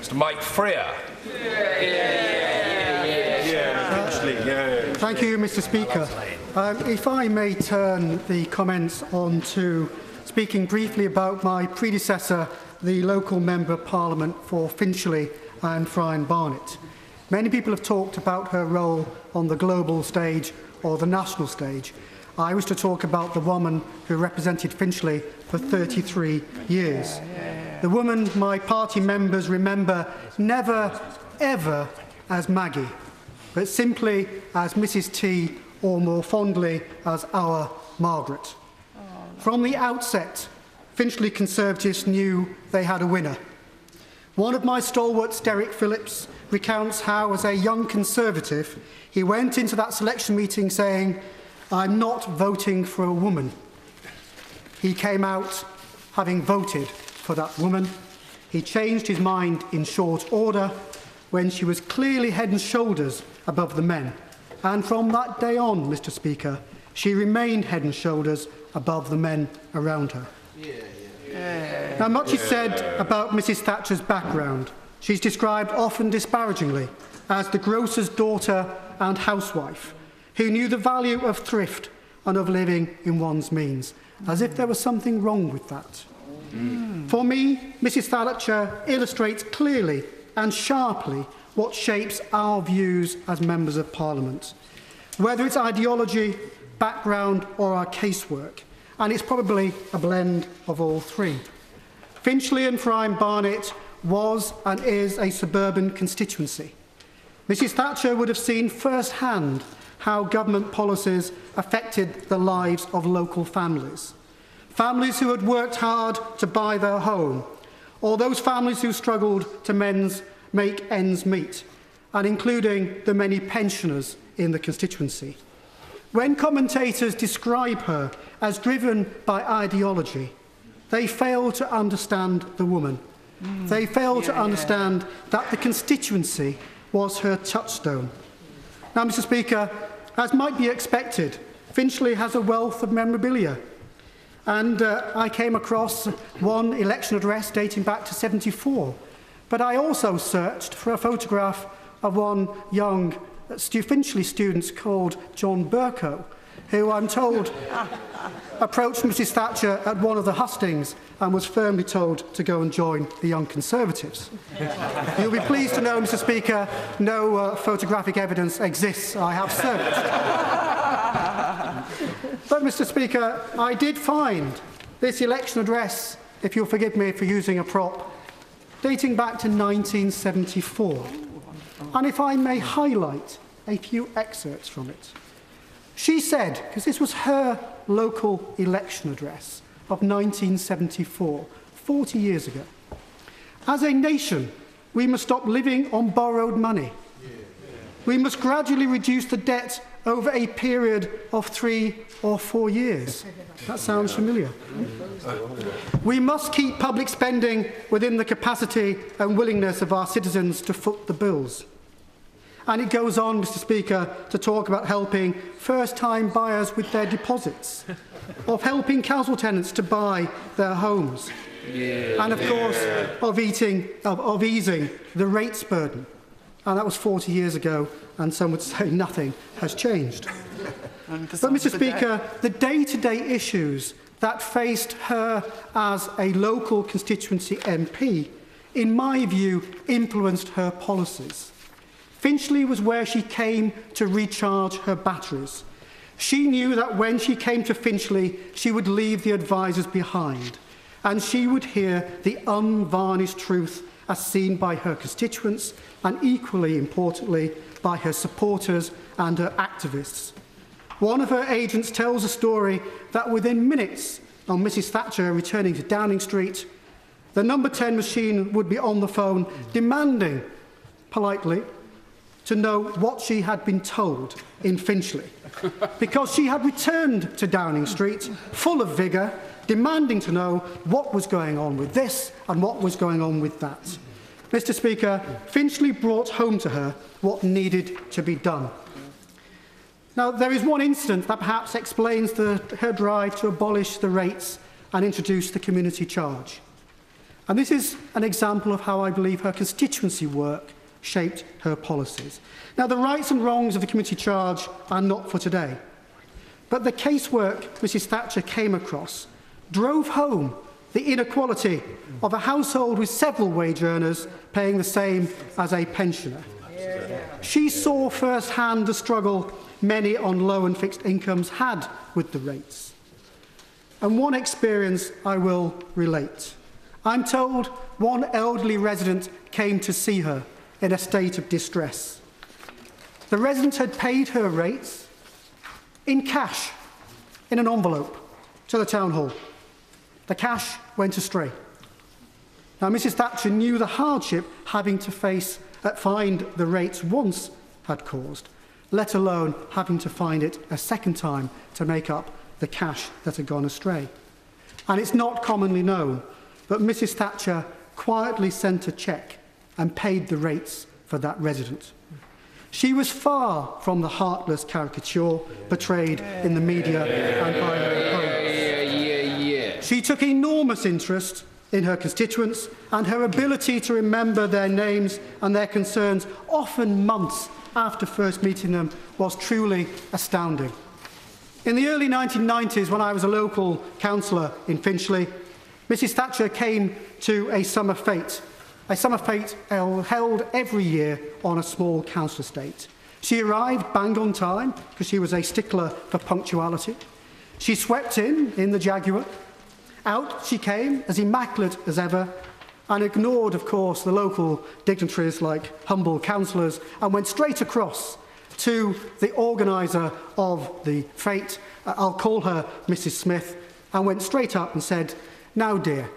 Mr Mike Freer. Thank you, Mr Speaker. If I may turn the comments on to speaking briefly about my predecessor, the local Member of Parliament for Finchley and Friern Barnet. Many people have talked about her role on the global stage or the national stage. I wish to talk about the woman who represented Finchley for 33 years. The woman my party members remember never, ever as Maggie, but simply as Mrs T, or more fondly as our Margaret. From the outset, Finchley Conservatives knew they had a winner. One of my stalwarts, Derek Phillips, recounts how, as a young Conservative, he went into that selection meeting saying, "I'm not voting for a woman." He came out having voted for that woman. He changed his mind in short order when she was clearly head and shoulders above the men. And from that day on, Mr Speaker, she remained head and shoulders above the men around her. Now, much is said about Mrs Thatcher's background. She's described often disparagingly as the grocer's daughter and housewife, who knew the value of thrift and of living in one's means, as if there was something wrong with that. For me, Mrs Thatcher illustrates clearly and sharply what shapes our views as members of Parliament, whether it's ideology, background or our casework, and it's probably a blend of all three. Finchley and Friern Barnet was and is a suburban constituency. Mrs Thatcher would have seen firsthand how government policies affected the lives of local families. Families who had worked hard to buy their home, or those families who struggled to make ends meet, and including the many pensioners in the constituency. When commentators describe her as driven by ideology, they fail to understand the woman. They fail to understand that the constituency was her touchstone. Now, Mr Speaker, as might be expected, Finchley has a wealth of memorabilia. And I came across one election address dating back to '74. But I also searched for a photograph of one young Finchley student called John Burko, who I'm told approached Mrs Thatcher at one of the hustings and was firmly told to go and join the Young Conservatives. You'll be pleased to know, Mr Speaker, no photographic evidence exists. I have searched. But, Mr Speaker, I did find this election address, if you'll forgive me for using a prop, dating back to 1974. And if I may highlight a few excerpts from it. She said, because this was her local election address of 1974, 40 years ago, "As a nation, we must stop living on borrowed money. We must gradually reduce the debt over a period of 3 or 4 years." That sounds familiar. "We must keep public spending within the capacity and willingness of our citizens to foot the bills." And it goes on, Mr Speaker, to talk about helping first-time buyers with their deposits, of helping council tenants to buy their homes, and of course of easing the rates burden. And that was 40 years ago, and some would say nothing has changed. But, Mr Speaker, the day-to-day issues that faced her as a local constituency MP, in my view, influenced her policies. Finchley was where she came to recharge her batteries. She knew that when she came to Finchley, she would leave the advisers behind, and she would hear the unvarnished truth as seen by her constituents, and equally importantly, by her supporters and her activists. One of her agents tells a story that within minutes of Mrs Thatcher returning to Downing Street, the number 10 machine would be on the phone demanding, politely, to know what she had been told in Finchley, because she had returned to Downing Street full of vigour, demanding to know what was going on with this and what was going on with that. Mr Speaker, Finchley brought home to her what needed to be done. Now, there is one incident that perhaps explains her drive to abolish the rates and introduce the community charge. And this is an example of how I believe her constituency work shaped her policies. Now, the rights and wrongs of the community charge are not for today, but the casework Mrs Thatcher came across drove home the inequality of a household with several wage earners paying the same as a pensioner. She saw firsthand the struggle many on low and fixed incomes had with the rates. And one experience I will relate. I'm told one elderly resident came to see her in a state of distress. The resident had paid her rates in cash, in an envelope, to the town hall. The cash went astray. Now, Mrs Thatcher knew the hardship having to find the rates once had caused, let alone having to find it a second time to make up the cash that had gone astray. And it's not commonly known, but Mrs Thatcher quietly sent a cheque and paid the rates for that resident. She was far from the heartless caricature portrayed in the media and by her opponents. She took enormous interest in her constituents, and her ability to remember their names and their concerns, often months after first meeting them, was truly astounding. In the early 1990s, when I was a local councillor in Finchley, Mrs Thatcher came to a summer fete held every year on a small council estate. She arrived bang on time because she was a stickler for punctuality. She swept in the Jaguar. Out she came, as immaculate as ever, and ignored, of course, the local dignitaries like humble councillors, and went straight across to the organiser of the fete, I'll call her Mrs Smith, and went straight up and said, "Now, dear,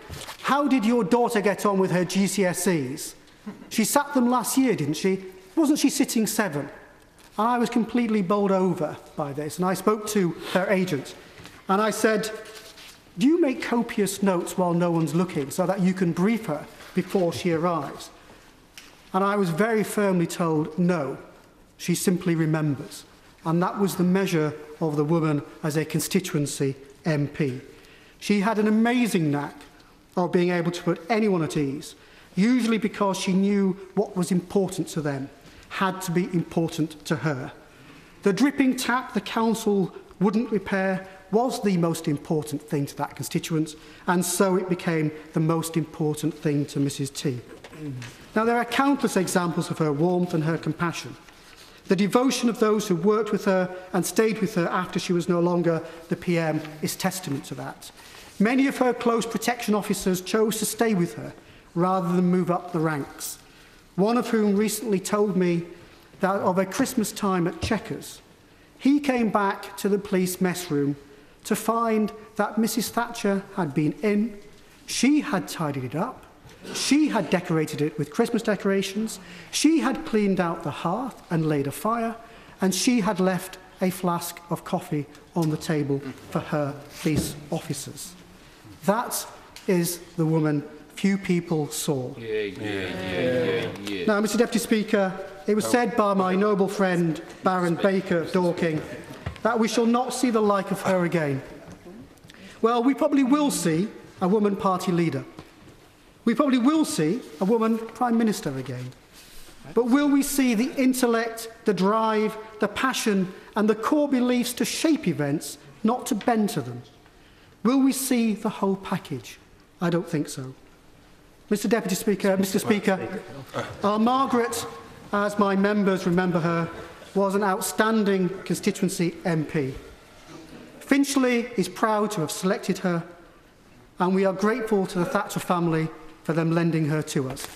how did your daughter get on with her GCSEs? She sat them last year, didn't she? Wasn't she sitting 7? And I was completely bowled over by this, and I spoke to her agent, and I said, "Do you make copious notes while no one's looking so that you can brief her before she arrives?" And I was very firmly told, no, she simply remembers. And that was the measure of the woman as a constituency MP. She had an amazing knack of being able to put anyone at ease, usually because she knew what was important to them had to be important to her. The dripping tap the council wouldn't repair was the most important thing to that constituent, and so it became the most important thing to Mrs T. Now, there are countless examples of her warmth and her compassion. The devotion of those who worked with her and stayed with her after she was no longer the PM is testament to that. Many of her close protection officers chose to stay with her rather than move up the ranks, one of whom recently told me that of a Christmas time at Chequers, he came back to the police mess room to find that Mrs Thatcher had been in, she had tidied it up, she had decorated it with Christmas decorations, she had cleaned out the hearth and laid a fire, and she had left a flask of coffee on the table for her police officers. That is the woman few people saw. Now, Mr Deputy Speaker, it was said by my noble friend Baron Baker of Dorking that we shall not see the like of her again. Well, we probably will see a woman party leader. We probably will see a woman Prime Minister again. But will we see the intellect, the drive, the passion and the core beliefs to shape events, not to bend to them? Will we see the whole package? I don't think so. Mr Speaker, our Margaret, as my members remember her, was an outstanding constituency MP. Finchley is proud to have selected her, and we are grateful to the Thatcher family for them lending her to us.